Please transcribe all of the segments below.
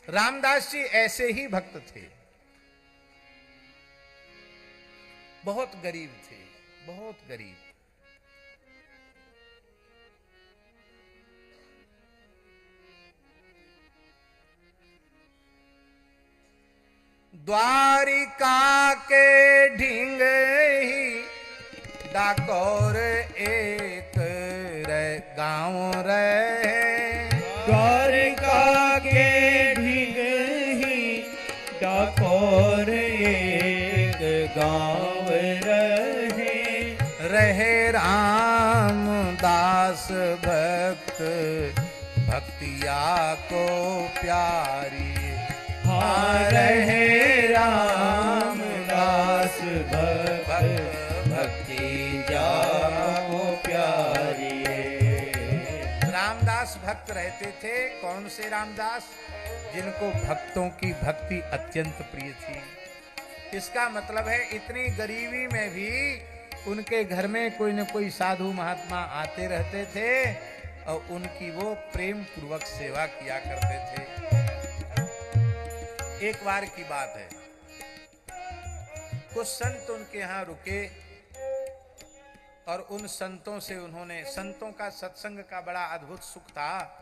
रामदास जी ऐसे ही भक्त थे, बहुत गरीब थे, बहुत गरीब। द्वारिका के ढींग ही डाकोर एक गांव रहे। द्वारिका के ढींग ही डाकोर एक गांव रहे रामदास भक्त भक्तिया को प्यारी। हाँ रहे रामदास भक्त भक्तिया को प्यारी। रामदास भक्त रहते थे। कौन से रामदास? जिनको भक्तों की भक्ति अत्यंत प्रिय थी। इसका मतलब है इतनी गरीबी में भी उनके घर में कोई न कोई साधु महात्मा आते रहते थे और उनकी वो प्रेम पूर्वक सेवा किया करते थे। एक बार की बात है, कुछ संत उनके यहाँ रुके और उन संतों से उन्होंने, संतों का सत्संग का बड़ा अद्भुत सुख था।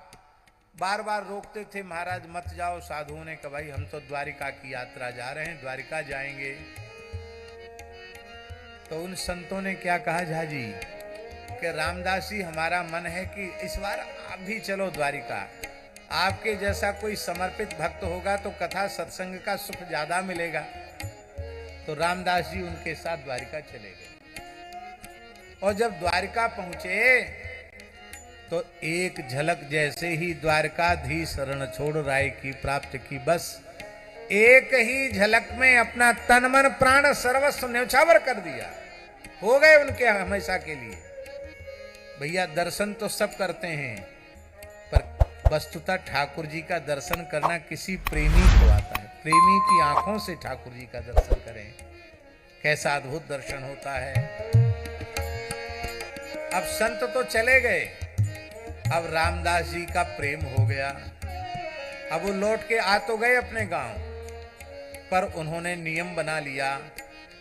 बार बार रोकते थे, महाराज मत जाओ। साधुओं ने कहा भाई हम तो द्वारिका की यात्रा जा रहे हैं, द्वारिका जाएंगे। तो उन संतों ने क्या कहा, झा जी कि रामदास जी हमारा मन है कि इस बार आप भी चलो द्वारिका। आपके जैसा कोई समर्पित भक्त होगा तो कथा सत्संग का सुख ज्यादा मिलेगा। तो रामदास जी उनके साथ द्वारिका चले गए और जब द्वारिका पहुंचे तो एक झलक जैसे ही द्वारकाधीश शरण छोड़ राय की प्राप्त की, बस एक ही झलक में अपना तन मन प्राण सर्वस्व न्यौछावर कर दिया, हो गए उनके हमेशा के लिए। भैया दर्शन तो सब करते हैं, पर वस्तुतः ठाकुर जी का दर्शन करना किसी प्रेमी को आता है। प्रेमी की आंखों से ठाकुर जी का दर्शन करें, कैसा अद्भुत दर्शन होता है। अब संत तो चले गए, अब रामदास जी का प्रेम हो गया। अब वो लौट के आ तो गए अपने गांव, पर उन्होंने नियम बना लिया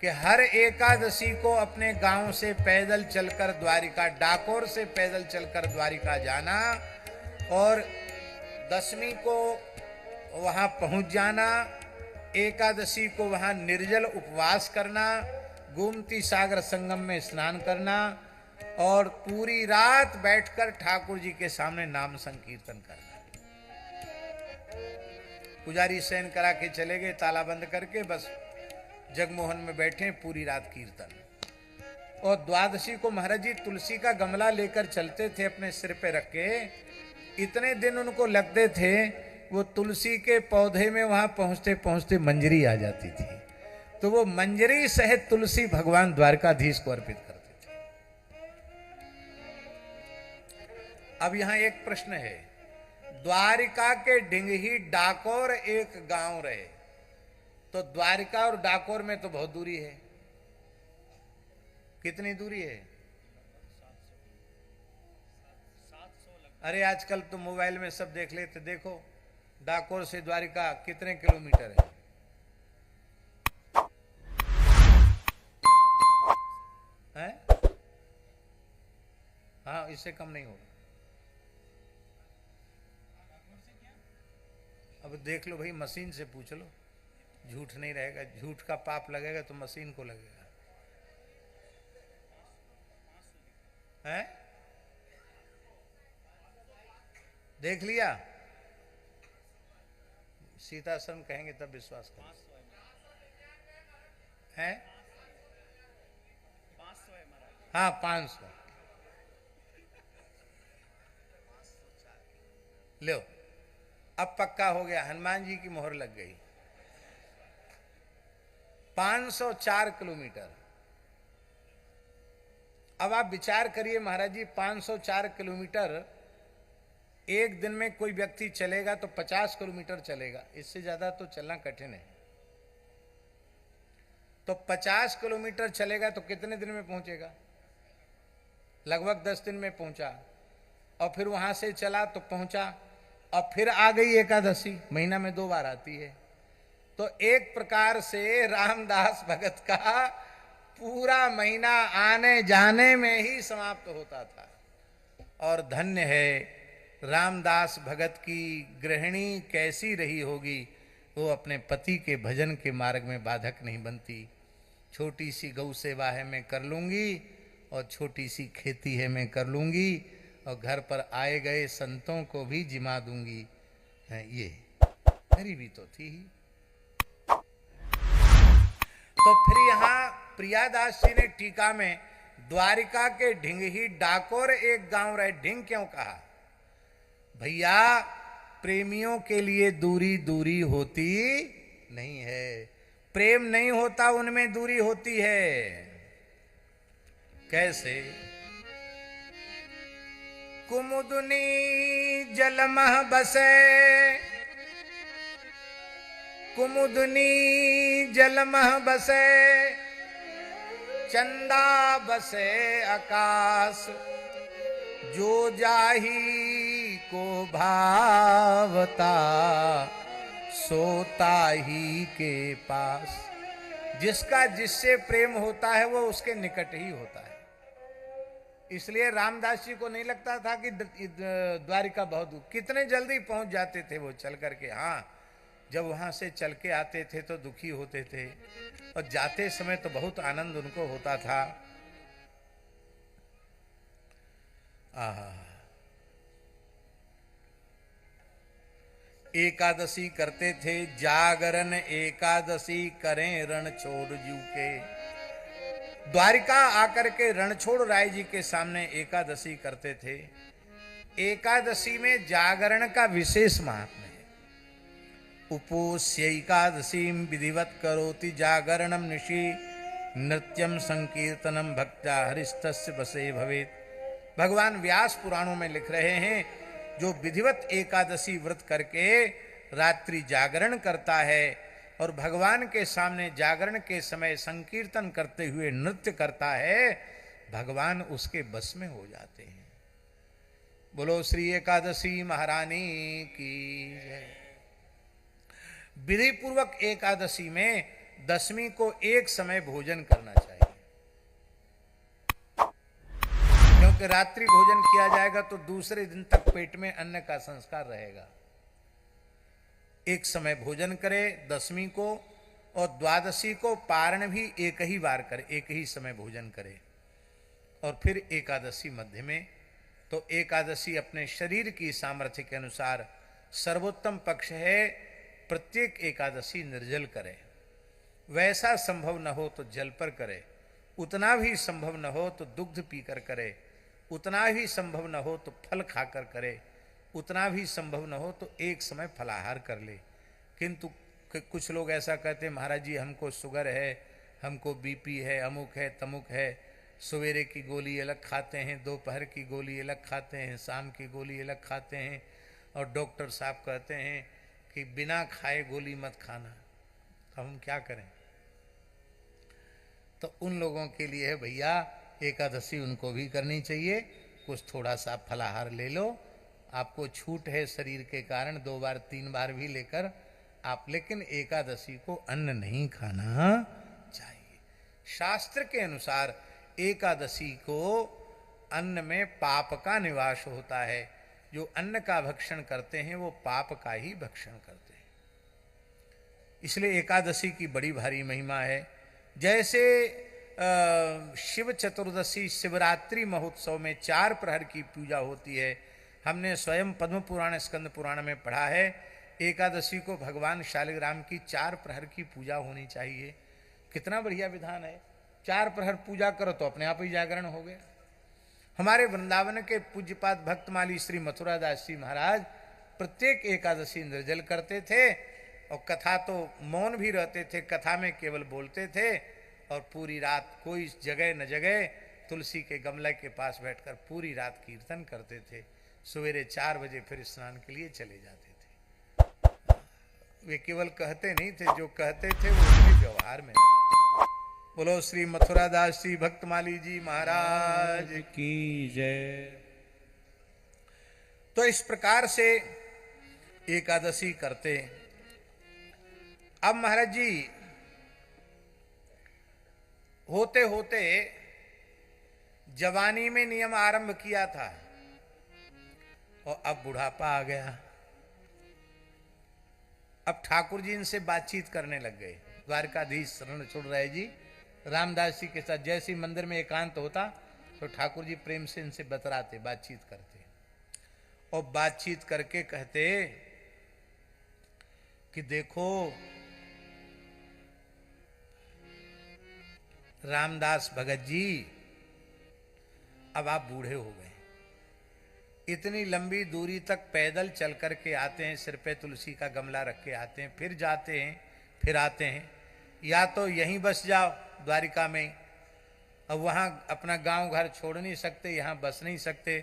कि हर एकादशी को अपने गांव से पैदल चलकर द्वारिका, डाकोर से पैदल चलकर द्वारिका जाना और दशमी को वहां पहुंच जाना, एकादशी को वहां निर्जल उपवास करना, गोमती सागर संगम में स्नान करना और पूरी रात बैठकर ठाकुर जी के सामने नाम संकीर्तन करना। पुजारी शयन करा के चले गए, ताला बंद करके, बस जगमोहन में बैठे पूरी रात कीर्तन। और द्वादशी को महाराज जी तुलसी का गमला लेकर चलते थे अपने सिर पे रख के। इतने दिन उनको लगते थे, वो तुलसी के पौधे में वहां पहुंचते पहुंचते मंजरी आ जाती थी, तो वो मंजरी सहित तुलसी भगवान द्वारकाधीश को अर्पित करते थे। अब यहां एक प्रश्न है, द्वारिका के ढिंगही डाकोर एक गांव रहे, तो द्वारिका और डाकोर में तो बहुत दूरी है। कितनी दूरी है? अरे आजकल तो मोबाइल में सब देख लेते, देखो डाकोर से द्वारिका कितने किलोमीटर है। हैं? हाँ, इससे कम नहीं होगा। अब देख लो भाई, मशीन से पूछ लो, झूठ नहीं रहेगा। झूठ का पाप लगेगा तो मशीन को लगेगा। हैं? देख लिया? सीतासन कहेंगे तब विश्वास करें। हैं? 500 है। हाँ 500। लो, अब पक्का हो गया, हनुमान जी की मोहर लग गई। 504 किलोमीटर। अब आप विचार करिए महाराज जी, 504 किलोमीटर एक दिन में कोई व्यक्ति चलेगा तो 50 किलोमीटर चलेगा, इससे ज्यादा तो चलना कठिन है। तो 50 किलोमीटर चलेगा तो कितने दिन में पहुंचेगा? लगभग 10 दिन में पहुंचा। और फिर वहां से चला तो पहुंचा, और फिर आ गई एकादशी, महीना में 2 बार आती है। तो एक प्रकार से रामदास भगत का पूरा महीना आने जाने में ही समाप्त होता था। और धन्य है रामदास भगत की गृहिणी कैसी रही होगी, वो अपने पति के भजन के मार्ग में बाधक नहीं बनती। छोटी सी गौ सेवा है मैं कर लूंगी, और छोटी सी खेती है मैं कर लूंगी, और घर पर आए गए संतों को भी जिमा दूंगी। ये मेरी भी तो थी ही। तो फिर यहाँ प्रियादास जी ने टीका में द्वारिका के ढिंग ही डाकोर एक गांव रहे। ढिंग क्यों कहा? भैया प्रेमियों के लिए दूरी दूरी होती नहीं है, प्रेम नहीं होता उनमें दूरी होती है। कैसे? कुमुदनी जलमह बसे, कुमुदनी जलमह बसे, चंदा बसे आकाश, जो जाही को भावता सोता ही के पास। जिसका जिससे प्रेम होता है वो उसके निकट ही होता है। इसलिए रामदास जी को नहीं लगता था कि द्वारिका बहुत दूर, कितने जल्दी पहुंच जाते थे वो चल करके। हाँ, जब वहां से चल के आते थे तो दुखी होते थे, और जाते समय तो बहुत आनंद उनको होता था। एकादशी करते थे, जागरण एकादशी करें रणछोड़ जू के। द्वारिका आकर के रणछोड़ राय जी के सामने एकादशी करते थे। एकादशी में जागरण का विशेष महात्म्य है। उपोष्य एकादशी विधिवत करोति जागरणम निशि, नृत्यम संकीर्तनम भक्त्या हरिस्तस्य बसे भवेत्। भगवान व्यास पुराणों में लिख रहे हैं, जो विधिवत एकादशी व्रत करके रात्रि जागरण करता है और भगवान के सामने जागरण के समय संकीर्तन करते हुए नृत्य करता है, भगवान उसके बस में हो जाते हैं। बोलो श्री एकादशी महारानी की जय। विधि पूर्वक एकादशी में दशमी को एक समय भोजन करना चाहिए, क्योंकि रात्रि भोजन किया जाएगा तो दूसरे दिन तक पेट में अन्न का संस्कार रहेगा। एक समय भोजन करे दशमी को, और द्वादशी को पारण भी एक ही बार करे, एक ही समय भोजन करे। और फिर एकादशी मध्य में, तो एकादशी अपने शरीर की सामर्थ्य के अनुसार सर्वोत्तम पक्ष है, प्रत्येक एकादशी निर्जल करे। वैसा संभव न हो तो जल पर करे, उतना भी संभव न हो तो दुग्ध पीकर करे, उतना भी संभव न हो तो फल खाकर करे, उतना भी संभव न हो तो एक समय फलाहार कर ले। किंतु कुछ लोग ऐसा कहते हैं, महाराज जी हमको शुगर है, हमको बीपी है, अमुक है तमुक है, सवेरे की गोली अलग खाते हैं, दोपहर की गोली अलग खाते हैं, शाम की गोली अलग खाते हैं, और डॉक्टर साहब कहते हैं कि बिना खाए गोली मत खाना। तो हम क्या करें? तो उन लोगों के लिए है भैया एकादशी उनको भी करनी चाहिए। कुछ थोड़ा सा फलाहार ले लो, आपको छूट है शरीर के कारण 2 बार 3 बार भी लेकर आप, लेकिन एकादशी को अन्न नहीं खाना चाहिए। शास्त्र के अनुसार एकादशी को अन्न में पाप का निवास होता है। जो अन्न का भक्षण करते हैं वो पाप का ही भक्षण करते हैं। इसलिए एकादशी की बड़ी भारी महिमा है। जैसे शिव चतुर्दशी शिवरात्रि महोत्सव में 4 प्रहर की पूजा होती है, हमने स्वयं पद्म पुराण स्कंद पुराण में पढ़ा है। एकादशी को भगवान शालिग्राम की 4 प्रहर की पूजा होनी चाहिए। कितना बढ़िया विधान है। 4 प्रहर पूजा करो तो अपने आप ही जागरण हो गया। हमारे वृंदावन के पूज्यपाद भक्तमाली श्री मथुरादास जी महाराज प्रत्येक एकादशी निर्जल करते थे, और कथा तो मौन भी रहते थे, कथा में केवल बोलते थे, और पूरी रात कोई जगह न जगह तुलसी के गमले के पास बैठकर पूरी रात कीर्तन करते थे। सवेरे 4 बजे फिर स्नान के लिए चले जाते थे। वे केवल कहते नहीं थे, जो कहते थे वो उनके व्यवहार में। बोलो श्री मथुरादास जी भक्तमाली जी महाराज की जय। तो इस प्रकार से एकादशी करते। अब महाराज जी होते होते जवानी में नियम आरंभ किया था और अब बुढ़ापा आ गया। अब ठाकुर जी इनसे बातचीत करने लग गए। द्वारकाधीश शरण छोड़ रहे जी रामदास जी के साथ जैसे ही मंदिर में एकांत होता तो ठाकुर जी प्रेम से इनसे बतराते, बातचीत करते और बातचीत करके कहते कि देखो रामदास भगत जी, अब आप बूढ़े हो गए, इतनी लंबी दूरी तक पैदल चल करके आते हैं, सिर पे तुलसी का गमला रख के आते हैं, फिर जाते हैं, फिर आते हैं, या तो यहीं बस जाओ द्वारिका में, अब वहां अपना गांव घर छोड़ नहीं सकते, यहां बस नहीं सकते,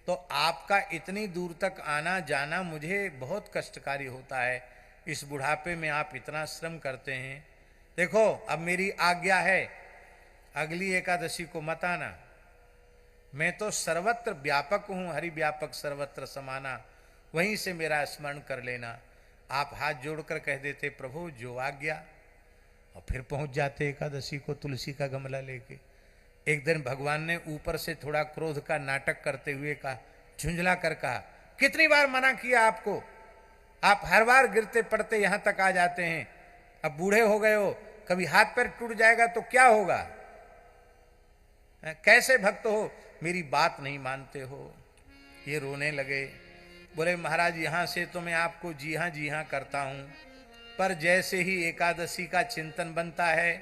तो आपका इतनी दूर तक आना जाना मुझे बहुत कष्टकारी होता है। इस बुढ़ापे में आप इतना श्रम करते हैं। देखो अब मेरी आज्ञा है, अगली एकादशी को मत आना। मैं तो सर्वत्र व्यापक हूं, हरि व्यापक सर्वत्र समाना, वहीं से मेरा स्मरण कर लेना। आप हाथ जोड़कर कह देते प्रभु जो आज्ञा, और फिर पहुंच जाते एकादशी को तुलसी का गमला लेके। एक दिन भगवान ने ऊपर से थोड़ा क्रोध का नाटक करते हुए कहा, झुंझला कर कहा, कितनी बार मना किया आपको, आप हर बार गिरते पड़ते यहां तक आ जाते हैं, अब बूढ़े हो गए हो, कभी हाथ पैर टूट जाएगा तो क्या होगा, कैसे भक्त हो, मेरी बात नहीं मानते हो। ये रोने लगे, बोले महाराज यहां से तो मैं आपको जी हाँ करता हूं, पर जैसे ही एकादशी का चिंतन बनता है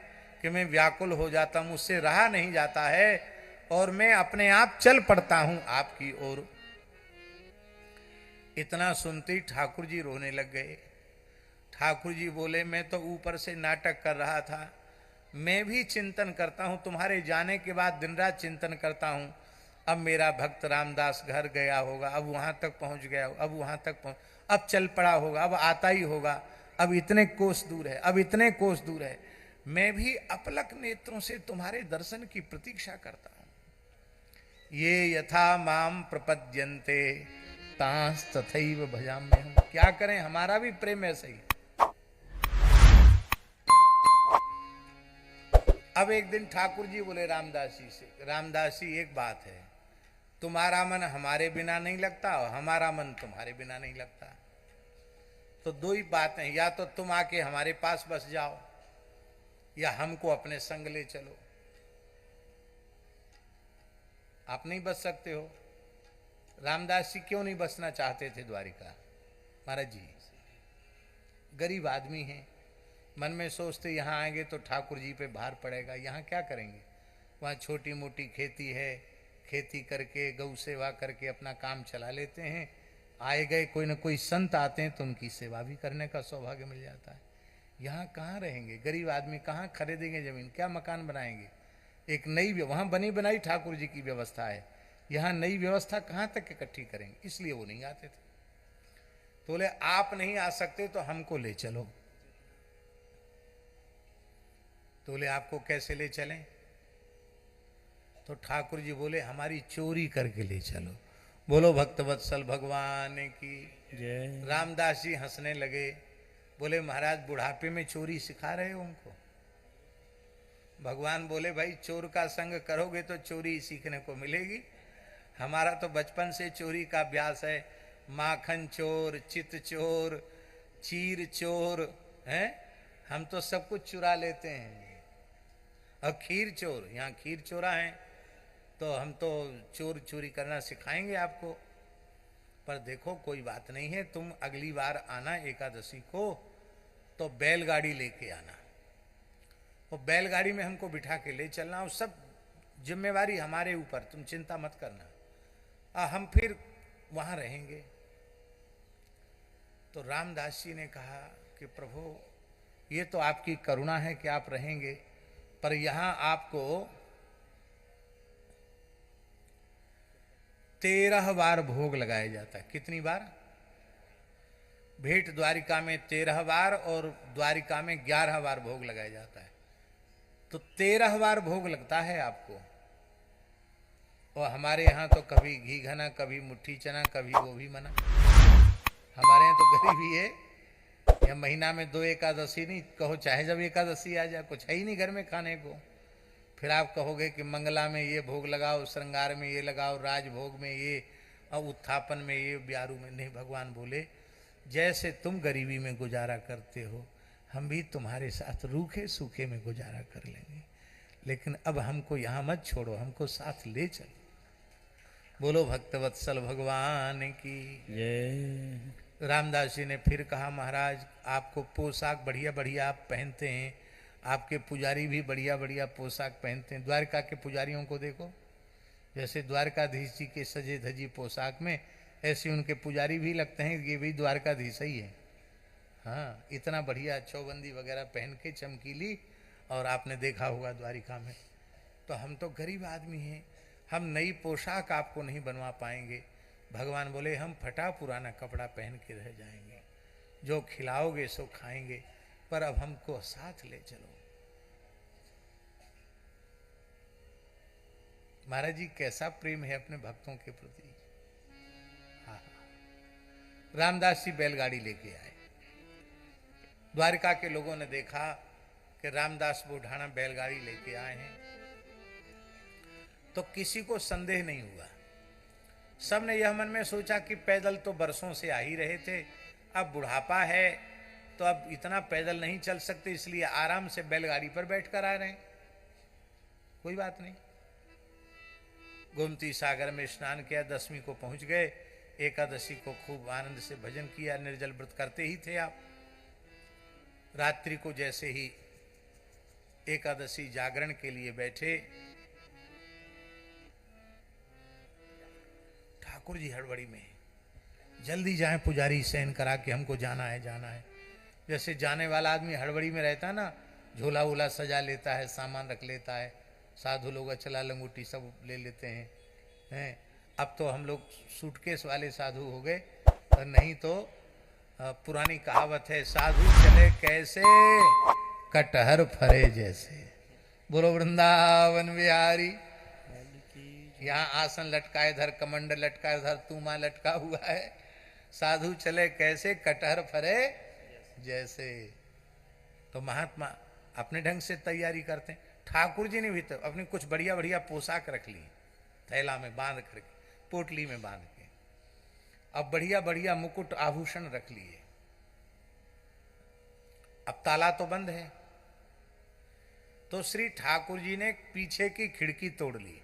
कि मैं व्याकुल हो जाता हूं, मुझसे रहा नहीं जाता है और मैं अपने आप चल पड़ता हूं आपकी ओर। इतना सुनते ही ठाकुर जी रोने लग गए। ठाकुर जी बोले मैं तो ऊपर से नाटक कर रहा था, मैं भी चिंतन करता हूं, तुम्हारे जाने के बाद दिन रात चिंतन करता हूं। अब मेरा भक्त रामदास घर गया होगा, अब वहां तक पहुंच गया, अब वहां तक पहुंच, अब चल पड़ा होगा, अब आता ही होगा, अब इतने कोस दूर है, अब इतने कोस दूर है, मैं भी अपलक नेत्रों से तुम्हारे दर्शन की प्रतीक्षा करता हूं। ये यथा माम प्रपद्यन्ते तांस तथैव भजाम्यहम्। क्या करें, हमारा भी प्रेम ऐसा ही। अब एक दिन ठाकुर जी बोले रामदास जी से, रामदास जी एक बात है, तुम्हारा मन हमारे बिना नहीं लगता और हमारा मन तुम्हारे बिना नहीं लगता, तो दो ही बातें, या तो तुम आके हमारे पास बस जाओ या हमको अपने संग ले चलो। आप नहीं बस सकते हो। रामदास जी क्यों नहीं बसना चाहते थे द्वारिका? महाराज जी गरीब आदमी हैं, मन में सोचते यहाँ आएंगे तो ठाकुर जी पे भार पड़ेगा, यहाँ क्या करेंगे, वहाँ छोटी मोटी खेती है, खेती करके गौ सेवा करके अपना काम चला लेते हैं, आए गए कोई न कोई संत आते हैं तो उनकी सेवा भी करने का सौभाग्य मिल जाता है। यहाँ कहाँ रहेंगे, गरीब आदमी कहाँ खरीदेंगे जमीन, क्या मकान बनाएंगे, एक नई वहाँ बनी बनाई ठाकुर जी की व्यवस्था है, यहाँ नई व्यवस्था कहाँ तक इकट्ठी करेंगे, इसलिए वो नहीं आते थे। तो बोले आप नहीं आ सकते तो हमको ले चलो। तो बोले आपको कैसे ले चलें? तो ठाकुर जी बोले हमारी चोरी करके ले चलो। बोलो भक्तवत्सल भगवान की जय। रामदास जी हंसने लगे, बोले महाराज बुढ़ापे में चोरी सिखा रहे हो उनको? भगवान बोले भाई चोर का संग करोगे तो चोरी सीखने को मिलेगी। हमारा तो बचपन से चोरी का अभ्यास है, माखन चोर, चित चोर, चीर चोर हैं, हम तो सब कुछ चुरा लेते हैं। और खीर चोर, यहाँ खीर चोरा है तो हम तो चोर चोरी करना सिखाएंगे आपको। पर देखो कोई बात नहीं है, तुम अगली बार आना एकादशी को तो बैलगाड़ी लेके आना, वो बैलगाड़ी में हमको बिठा के ले चलना, और सब जिम्मेवारी हमारे ऊपर, तुम चिंता मत करना, हम फिर वहां रहेंगे। तो रामदास जी ने कहा कि प्रभु ये तो आपकी करुणा है कि आप रहेंगे, पर यहां आपको 13 बार भोग लगाया जाता है। कितनी बार? भेंट द्वारिका में 13 बार और द्वारिका में 11 बार भोग लगाया जाता है, तो 13 बार भोग लगता है आपको। और हमारे यहाँ तो कभी घी घना, कभी मुट्ठी चना, कभी गोभी मना। हमारे यहाँ तो गरीबी है, या महीना में 2 एकादशी नहीं कहो, चाहे जब एकादशी आ जाए, कुछ है ही नहीं घर में खाने को। फिर आप कहोगे कि मंगला में ये भोग लगाओ, श्रृंगार में ये लगाओ, राजभोग में ये, और उत्थापन में ये, ब्यारू में नहीं। भगवान बोले जैसे तुम गरीबी में गुजारा करते हो, हम भी तुम्हारे साथ रूखे सूखे में गुजारा कर लेंगे, लेकिन अब हमको यहाँ मत छोड़ो, हमको साथ ले चलो। बोलो भक्तवत्सल भगवान की जय। रामदास जी ने फिर कहा, महाराज आपको पोशाक बढ़िया बढ़िया आप पहनते हैं, आपके पुजारी भी बढ़िया बढ़िया पोशाक पहनते हैं। द्वारका के पुजारियों को देखो, जैसे द्वारकाधीश जी के सजे धजी पोशाक में, ऐसे उनके पुजारी भी लगते हैं ये भी द्वारकाधीश ही है। हाँ, इतना बढ़िया चौबंदी वगैरह पहन के चमकीली, और आपने देखा होगा द्वारिका में। तो हम तो गरीब आदमी हैं, हम नई पोशाक आपको नहीं बनवा पाएंगे। भगवान बोले हम फटा पुराना कपड़ा पहन के रह जाएंगे, जो खिलाओगे सो खाएंगे, पर अब हमको साथ ले चलो। महाराज जी कैसा प्रेम है अपने भक्तों के प्रति। हाँ, रामदास जी बैलगाड़ी लेके आए। द्वारका के लोगों ने देखा कि रामदास बुढ़ाना बैलगाड़ी लेके आए हैं, तो किसी को संदेह नहीं हुआ। सबने यह मन में सोचा कि पैदल तो बरसों से आ ही रहे थे, अब बुढ़ापा है तो अब इतना पैदल नहीं चल सकते, इसलिए आराम से बैलगाड़ी पर बैठकर आ रहे हैं, कोई बात नहीं। गोमती सागर में स्नान किया, 10वीं को पहुंच गए। एकादशी को खूब आनंद से भजन किया, निर्जल व्रत करते ही थे आप। रात्रि को जैसे ही एकादशी जागरण के लिए बैठे, ठाकुर जी हड़बड़ी में, जल्दी जाएं पुजारी सैन करा के हमको जाना है जाना है। जैसे जाने वाला आदमी हड़बड़ी में रहता ना, झोला वोला सजा लेता है, सामान रख लेता है, साधु लोग अचला लंगूटी सब ले लेते हैं। अब तो हम लोग सूटकेस वाले साधु हो गए, नहीं तो पुरानी कहावत है, साधु चले कैसे कटहर फरे जैसे। बोलो वृंदावन बिहारी। यहाँ आसन लटकाए धर, कमंड लटकाए धर, तूमा लटका हुआ है, साधु चले कैसे कटहर फरे जैसे। तो महात्मा अपने ढंग से तैयारी करते हैं। ठाकुर जी ने भी तो अपनी कुछ बढ़िया बढ़िया पोशाक रख ली, थैला में बांध करके, पोटली में बांध के, अब बढ़िया बढ़िया मुकुट आभूषण रख लिए। अब ताला तो बंद है, तो श्री ठाकुर जी ने पीछे की खिड़की तोड़ ली।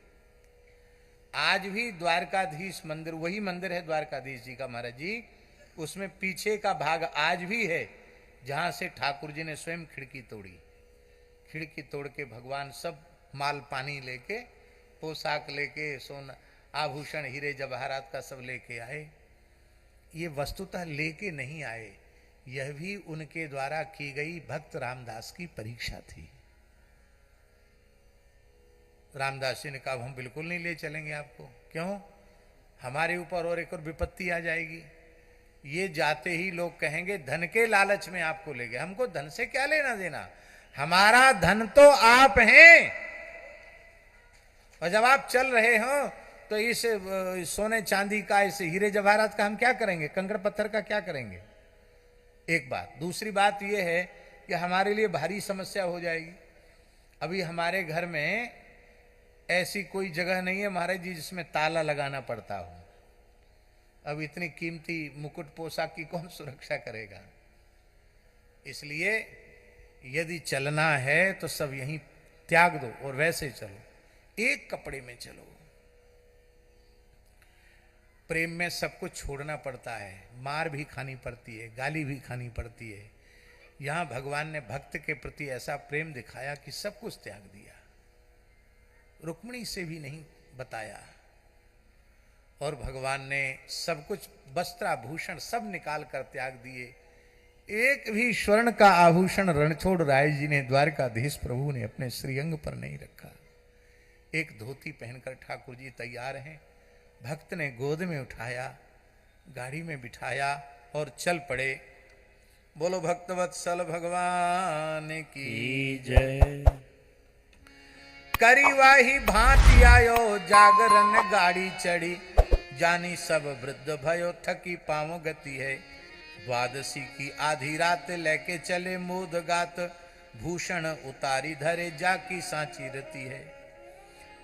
आज भी द्वारकाधीश मंदिर, वही मंदिर है द्वारकाधीश जी का महाराज जी, उसमें पीछे का भाग आज भी है जहां से ठाकुर जी ने स्वयं खिड़की तोड़ी। खिड़की तोड़ के भगवान सब माल पानी लेके, पोशाक लेके, सोना आभूषण हीरे जवाहरात का सब लेके आए। ये वस्तुतः लेके नहीं आए, यह भी उनके द्वारा की गई भक्त रामदास की परीक्षा थी। रामदास जी ने कहा हम बिल्कुल नहीं ले चलेंगे आपको। क्यों? हमारे ऊपर और एक और विपत्ति आ जाएगी। ये जाते ही लोग कहेंगे धन के लालच में आपको ले गए। हमको धन से क्या लेना देना, हमारा धन तो आप हैं, और जब आप चल रहे हो तो इस सोने चांदी का, इस हीरे जवाहरात का हम क्या करेंगे, कंकड़ पत्थर का क्या करेंगे। एक बात। दूसरी बात यह है कि हमारे लिए भारी समस्या हो जाएगी। अभी हमारे घर में ऐसी कोई जगह नहीं है महाराज जी जिसमें ताला लगाना पड़ता हो। अब इतनी कीमती मुकुट पोशाक की कौन सुरक्षा करेगा। इसलिए यदि चलना है तो सब यहीं त्याग दो और वैसे चलो, एक कपड़े में चलो। प्रेम में सब कुछ छोड़ना पड़ता है, मार भी खानी पड़ती है, गाली भी खानी पड़ती है। यहां भगवान ने भक्त के प्रति ऐसा प्रेम दिखाया कि सब कुछ त्याग दिया, रुक्मिणी से भी नहीं बताया, और भगवान ने सब कुछ वस्त्राभूषण सब निकाल कर त्याग दिए। एक भी स्वर्ण का आभूषण रणछोड़ राय जी ने, द्वारकाधीश प्रभु ने अपने श्रीअंग पर नहीं रखा। एक धोती पहनकर ठाकुर जी तैयार हैं। भक्त ने गोद में उठाया, गाड़ी में बिठाया और चल पड़े। बोलो भक्तवत्सल भगवान की जय। करी वाही भांति आयो जागरण गाड़ी चढ़ी, जानी सब वृद्ध भयो थकी पाँव गति है। द्वादशी की आधी रात लेके चले मोद गात, भूषण उतारी धरे जाकी सांची रती है।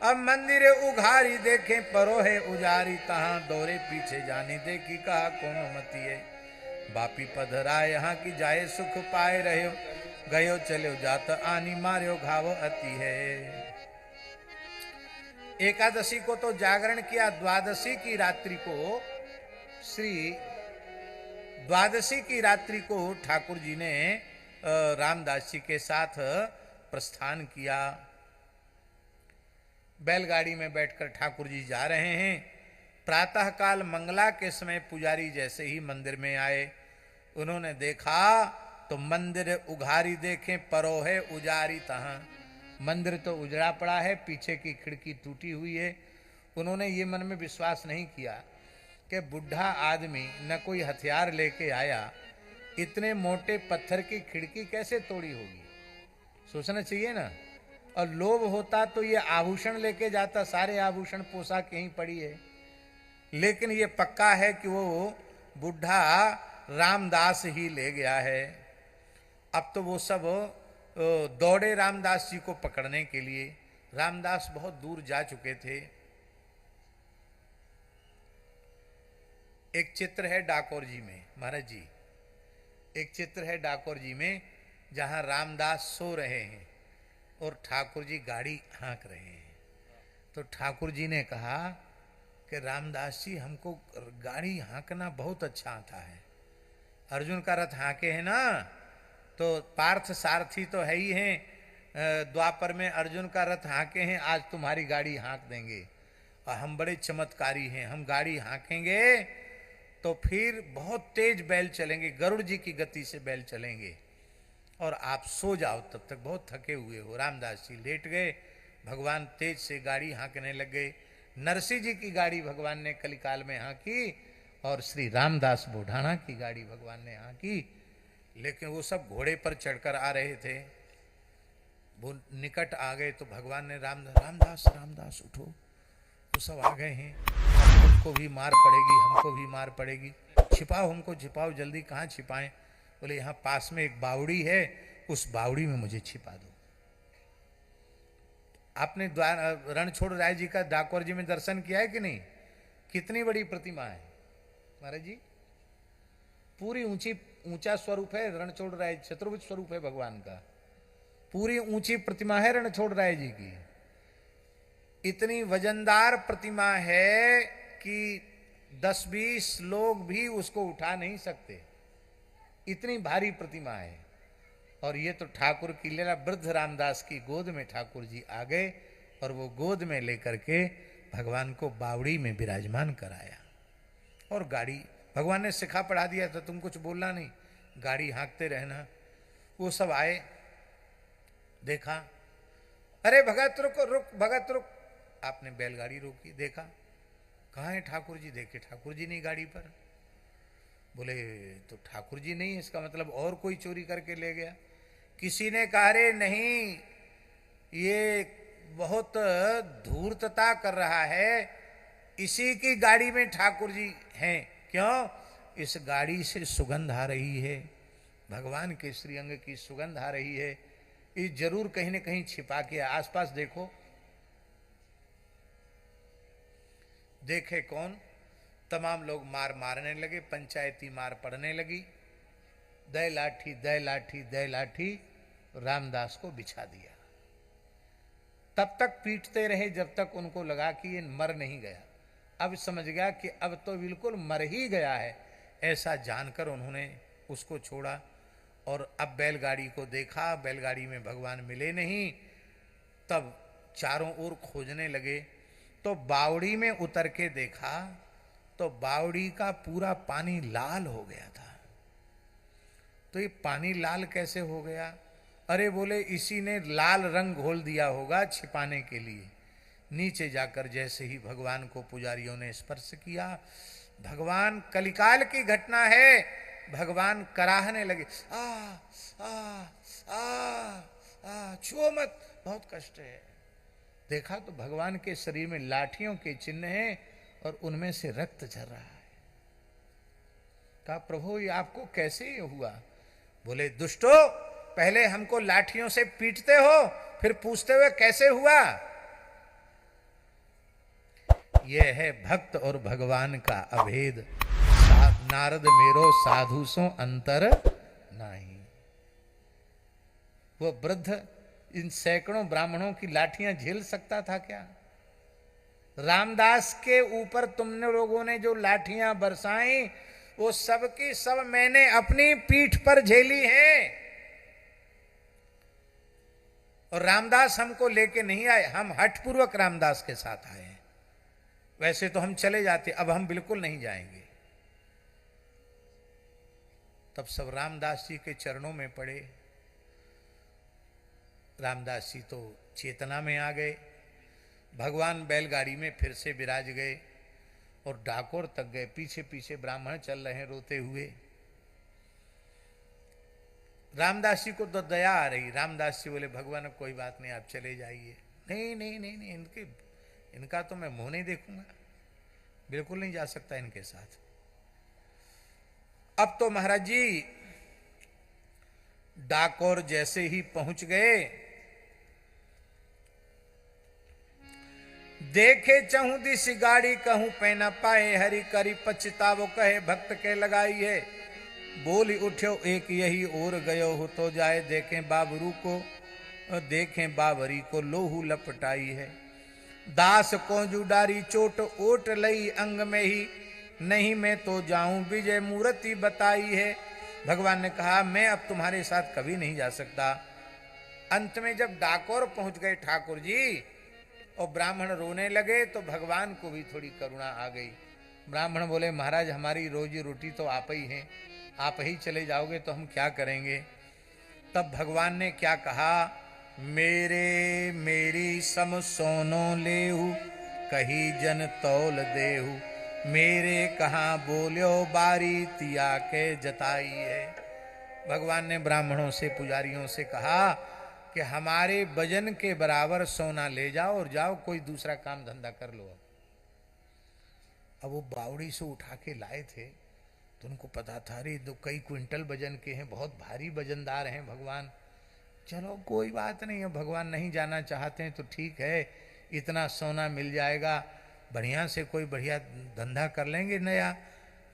अब मंदिर उघारी देखे परो है उजारी, तहां दौरे पीछे जाने देखी कहा कौन मती है। बापी पधराए यहाँ की जाए सुख पाए रहो, गयो चलो जात आनी मार्यो घाव अति है। एकादशी को तो जागरण किया, द्वादशी की रात्रि को द्वादशी की रात्रि को ठाकुर जी ने रामदास जी के साथ प्रस्थान किया। बैलगाड़ी में बैठकर ठाकुर जी जा रहे हैं। प्रातः काल मंगला के समय पुजारी जैसे ही मंदिर में आए, उन्होंने देखा तो मंदिर उघारी देखे परो है उजारी, तहां मंदिर तो उजड़ा पड़ा है, पीछे की खिड़की टूटी हुई है। उन्होंने ये मन में विश्वास नहीं किया कि बुढ़ा आदमी न कोई हथियार लेके आया, इतने मोटे पत्थर की खिड़की कैसे तोड़ी होगी, सोचना चाहिए ना। और लोभ होता तो ये आभूषण लेके जाता, सारे आभूषण पोशाक यहीं पड़ी है। लेकिन ये पक्का है कि वो बुढ़ा रामदास ही ले गया है। अब तो वो सब दौड़े रामदास जी को पकड़ने के लिए। रामदास बहुत दूर जा चुके थे। एक चित्र है डाकोर जी में, महाराज जी, एक चित्र है डाकोर जी में जहां रामदास सो रहे हैं और ठाकुर जी गाड़ी हाँक रहे हैं। तो ठाकुर जी ने कहा कि रामदास जी, हमको गाड़ी हाँकना बहुत अच्छा आता है। अर्जुन का रथ हाँके है ना, तो पार्थ सारथी तो है ही हैं, द्वापर में अर्जुन का रथ हाँके हैं, आज तुम्हारी गाड़ी हाँक देंगे। और हम बड़े चमत्कारी हैं, हम गाड़ी हाँकेंगे तो फिर बहुत तेज बैल चलेंगे, गरुड़ जी की गति से बैल चलेंगे, और आप सो जाओ, तब तक बहुत थके हुए हो। रामदास जी लेट गए, भगवान तेज से गाड़ी हाँकने लग गए। नरसिंह जी की गाड़ी भगवान ने कलिकाल में हाँकी और श्री रामदास बुढ़ाना की गाड़ी भगवान ने हाँकी। लेकिन वो सब घोड़े पर चढ़कर आ रहे थे। वो निकट आ गए तो भगवान ने रामदास रामदास उठो, वो सब आ गए हैं, तुमको भी मार पड़ेगी, हमको भी मार पड़ेगी, छिपाओ हमको, छिपाओ जल्दी। कहाँ छिपाएं? बोले यहाँ पास में एक बावड़ी है, उस बावड़ी में मुझे छिपा दो। आपने रणछोड़ राय जी का डाकोर जी में दर्शन किया है कि नहीं? कितनी बड़ी प्रतिमा है महाराज जी, पूरी ऊंचा स्वरूप है रणछोड़ राय, चतुर्भुज स्वरूप है भगवान का, पूरी ऊंची प्रतिमा है रणछोड़ राय जी की। इतनी वजनदार प्रतिमा है कि 10-20 लोग भी उसको उठा नहीं सकते, इतनी भारी प्रतिमा है। और ये तो ठाकुर की लीला, वृद्ध रामदास की गोद में ठाकुर जी आ गए और वो गोद में लेकर के भगवान को बावड़ी में विराजमान कराया। और गाड़ी भगवान ने सिखा पढ़ा दिया था, तुम कुछ बोलना नहीं, गाड़ी हाँकते रहना। वो सब आए, देखा, अरे भगत रुक रुक, भगत रुक। आपने बैलगाड़ी रोकी, देखा कहाँ है ठाकुर जी, देखे ठाकुर जी नहीं गाड़ी पर। बोले तो ठाकुर जी नहीं, इसका मतलब और कोई चोरी करके ले गया। किसी ने कहा रे नहीं, ये बहुत धूर्तता कर रहा है, इसी की गाड़ी में ठाकुर जी हैं। क्यों? इस गाड़ी से सुगंध आ रही है, भगवान के श्रीअंग की सुगंध आ रही है, ये जरूर कहीं न कहीं छिपा के। आसपास देखो, देखे कौन? तमाम लोग मार मारने लगे, पंचायती मार पड़ने लगी। दय लाठी दय लाठी दय लाठी, रामदास को बिछा दिया। तब तक पीटते रहे जब तक उनको लगा कि ये मर नहीं गया। अब समझ गया कि अब तो बिल्कुल मर ही गया है, ऐसा जानकर उन्होंने उसको छोड़ा। और अब बैलगाड़ी को देखा, बैलगाड़ी में भगवान मिले नहीं। तब चारों ओर खोजने लगे, तो बावड़ी में उतर के देखा तो बावड़ी का पूरा पानी लाल हो गया था। तो ये पानी लाल कैसे हो गया? अरे बोले इसी ने लाल रंग घोल दिया होगा छिपाने के लिए। नीचे जाकर जैसे ही भगवान को पुजारियों ने स्पर्श किया, भगवान, कलिकाल की घटना है, भगवान कराहने लगे, आ आ आ आ, छुओ मत, बहुत कष्ट है। देखा तो भगवान के शरीर में लाठियों के चिन्ह हैं और उनमें से रक्त झर रहा है। कहा प्रभु ये आपको कैसे ये हुआ? बोले दुष्टो, पहले हमको लाठियों से पीटते हो, फिर पूछते हुए कैसे हुआ? यह है भक्त और भगवान का अभेद। नारद मेरो साधु सो अंतर नहीं। वो वृद्ध इन सैकड़ों ब्राह्मणों की लाठियां झेल सकता था क्या? रामदास के ऊपर तुमने लोगों ने जो लाठियां बरसाई, वो सब की सब मैंने अपनी पीठ पर झेली हैं। और रामदास हमको लेके नहीं आए, हम हठपूर्वक रामदास के साथ आए हैं। वैसे तो हम चले जाते, अब हम बिल्कुल नहीं जाएंगे। तब सब रामदास जी के चरणों में पड़े। रामदास जी तो चेतना में आ गए। भगवान बैलगाड़ी में फिर से विराज गए और डाकोर तक गए। पीछे पीछे ब्राह्मण चल रहे हैं रोते हुए। रामदास जी को तो दया आ रही। रामदास जी बोले भगवान अब कोई बात नहीं, आप चले जाइए। नहीं नहीं नहीं नहीं, इनका तो मैं मुंह नहीं देखूंगा, बिल्कुल नहीं जा सकता इनके साथ। अब तो महाराज जी डाकोर जैसे ही पहुंच गए, देखे चहु दिस गाड़ी कहूं पैना पाए, हरि करी पछतावो कहे भक्त के लगाई है। बोली उठ्यो एक यही और गयो हो तो जाए, देखें बाबरू को देखें बाबरी को लोहू लपटाई है। दास को जुडारी चोट ओट लई अंग में ही, नहीं मैं तो जाऊं विजय मूर्ति बताई है। भगवान ने कहा मैं अब तुम्हारे साथ कभी नहीं जा सकता। अंत में जब डाकोर पहुंच गए ठाकुर जी और ब्राह्मण रोने लगे, तो भगवान को भी थोड़ी करुणा आ गई। ब्राह्मण बोले महाराज हमारी रोजी रोटी तो आप ही हैं, आप ही चले जाओगे तो हम क्या करेंगे? तब भगवान ने क्या कहा, मेरे मेरी सम सोनो लेहु, कही जन तौल देहु, मेरे कहाँ बोल्यो बारी तिया के जताई है। भगवान ने ब्राह्मणों से पुजारियों से कहा कि हमारे वजन के बराबर सोना ले जाओ और जाओ कोई दूसरा काम धंधा कर लो। अब वो बावड़ी से उठा के लाए थे तो उनको पता था रे तो कई क्विंटल वजन के हैं, बहुत भारी वजनदार हैं भगवान। चलो कोई बात नहीं है, भगवान नहीं जाना चाहते हैं तो ठीक है, इतना सोना मिल जाएगा, बढ़िया से कोई बढ़िया धंधा कर लेंगे नया।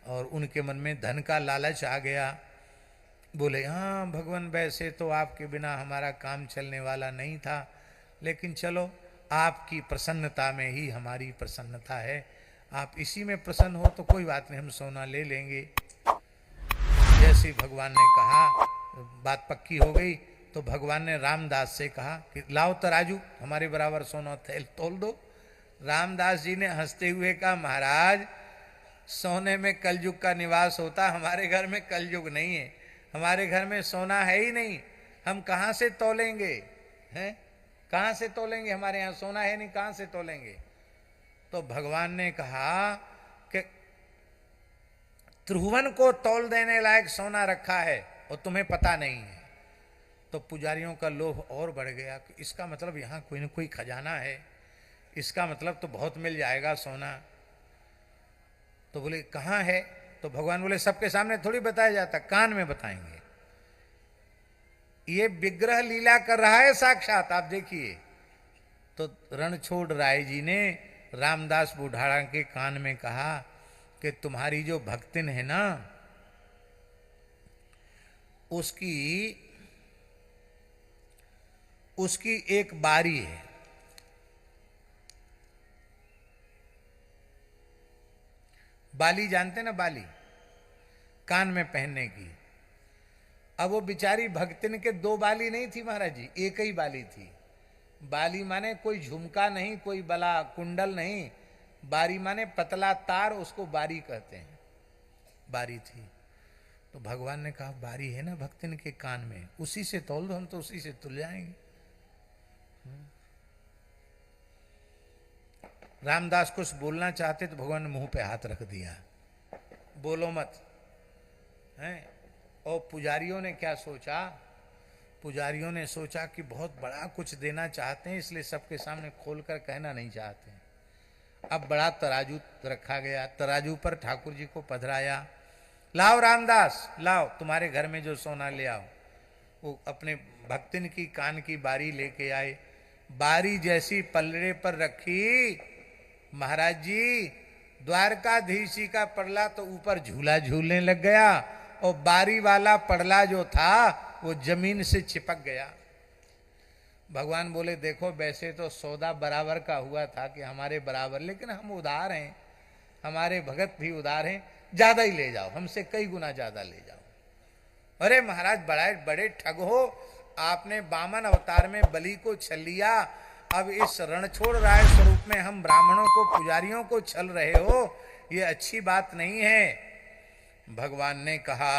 और उनके मन में धन का लालच आ गया। बोले हाँ भगवान वैसे तो आपके बिना हमारा काम चलने वाला नहीं था, लेकिन चलो आपकी प्रसन्नता में ही हमारी प्रसन्नता है, आप इसी में प्रसन्न हो तो कोई बात नहीं, हम सोना ले लेंगे। जैसे भगवान ने कहा बात पक्की हो गई, तो भगवान ने रामदास से कहा कि लाओ तराजू, हमारे बराबर सोना तोल दो। रामदास जी ने हंसते हुए कहा महाराज सोने में कलयुग का निवास होता, हमारे घर में कलयुग नहीं है, हमारे घर में सोना है ही नहीं, हम कहाँ से तोलेंगे? हैं कहाँ से तोलेंगे? हमारे यहाँ सोना है नहीं, कहाँ से तोलेंगे? तो भगवान ने कहा कि त्रिभुवन को तौल देने लायक सोना रखा है और तुम्हें पता नहीं है। तो पुजारियों का लोभ और बढ़ गया कि इसका मतलब यहाँ कोई न कोई खजाना है, इसका मतलब तो बहुत मिल जाएगा सोना। तो बोले कहाँ है? तो भगवान बोले सबके सामने थोड़ी बताया जाता, कान में बताएंगे। ये विग्रह लीला कर रहा है साक्षात, आप देखिए। तो रणछोड़ राय जी ने रामदास बुढ़ाड़ा के कान में कहा कि तुम्हारी जो भक्तिन है ना, उसकी एक बारी है। बाली जानते ना, बाली कान में पहनने की। अब वो बिचारी भक्तिन के दो बाली नहीं थी महाराज जी, एक ही बाली थी। बाली माने कोई झुमका नहीं, कोई बला कुंडल नहीं, बारी माने पतला तार, उसको बारी कहते हैं। बारी थी। तो भगवान ने कहा बारी है ना भक्तिन के कान में, उसी से तौल दो, हम तो उसी से तुल जाएंगे। रामदास कुछ बोलना चाहते तो भगवान ने मुंह पे हाथ रख दिया, बोलो मत। हैं? और पुजारियों ने क्या सोचा? पुजारियों ने सोचा कि बहुत बड़ा कुछ देना चाहते हैं, इसलिए सबके सामने खोलकर कहना नहीं चाहते। अब बड़ा तराजू रखा गया, तराजू पर ठाकुर जी को पधराया, लाओ रामदास, लाओ तुम्हारे घर में जो सोना ले आओ। वो अपने भक्तिन की कान की बारी लेके आए। बारी जैसी पलड़े पर रखी, महाराज जी द्वारकाधीश जी का पड़ला तो ऊपर झूला झूलने लग गया, और बारी वाला पड़ला जो था वो जमीन से चिपक गया। भगवान बोले देखो वैसे तो सौदा बराबर का हुआ था कि हमारे बराबर, लेकिन हम उदार हैं, हमारे भगत भी उदार हैं, ज्यादा ही ले जाओ, हमसे कई गुना ज्यादा ले जाओ। अरे महाराज बड़ा बड़े ठग हो, आपने वामन अवतार में बलि को छल लिया, अब इस रणछोड़ राय स्वरूप में हम ब्राह्मणों को पुजारियों को छल रहे हो, ये अच्छी बात नहीं है। भगवान ने कहा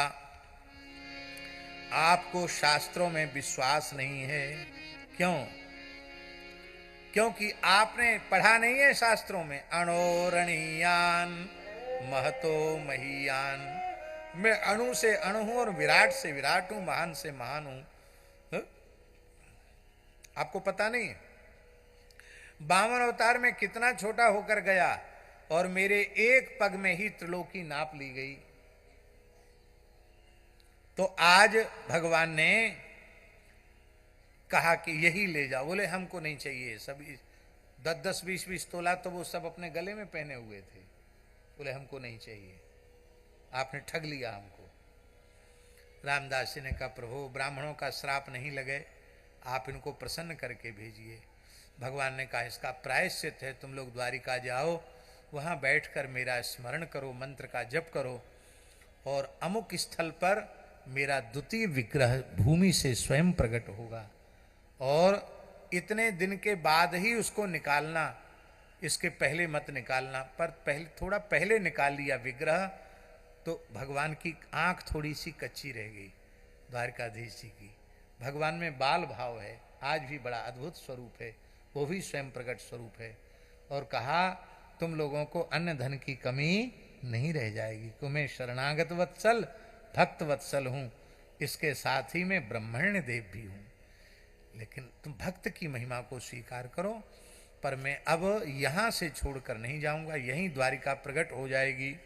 आपको शास्त्रों में विश्वास नहीं है। क्यों? क्योंकि आपने पढ़ा नहीं है शास्त्रों में, अणोरणीयान महतो महीयान, मैं अणु से अणु हूं और विराट से विराट हूं, महान से महान हूं। आपको पता नहीं है वामन अवतार में कितना छोटा होकर गया और मेरे एक पग में ही त्रिलोकी नाप ली गई। तो आज भगवान ने कहा कि यही ले जाओ। बोले हमको नहीं चाहिए, सब 10-10, 20-20 तोला तो वो सब अपने गले में पहने हुए थे। बोले हमको नहीं चाहिए, आपने ठग लिया हमको। रामदास जी ने कहा प्रभु ब्राह्मणों का श्राप नहीं लगे, आप इनको प्रसन्न करके भेजिए। भगवान ने कहा इसका प्रायश्चित है, तुम लोग द्वारिका जाओ, वहां बैठकर मेरा स्मरण करो, मंत्र का जप करो, और अमुक स्थल पर मेरा द्वितीय विग्रह भूमि से स्वयं प्रकट होगा, और इतने दिन के बाद ही उसको निकालना, इसके पहले मत निकालना। पर पहले थोड़ा पहले निकाल लिया विग्रह तो भगवान की आंख थोड़ी सी कच्ची रह गई द्वारकाधीश जी की। भगवान में बाल भाव है, आज भी बड़ा अद्भुत स्वरूप है, वो भी स्वयं प्रकट स्वरूप है। और कहा तुम लोगों को अन्न धन की कमी नहीं रह जाएगी, कि मैं शरणागत वत्सल भक्त वत्सल हूं, इसके साथ ही मैं ब्रह्मण्य देव भी हूं। लेकिन तुम भक्त की महिमा को स्वीकार करो, पर मैं अब यहां से छोड़कर नहीं जाऊंगा, यहीं द्वारिका प्रकट हो जाएगी।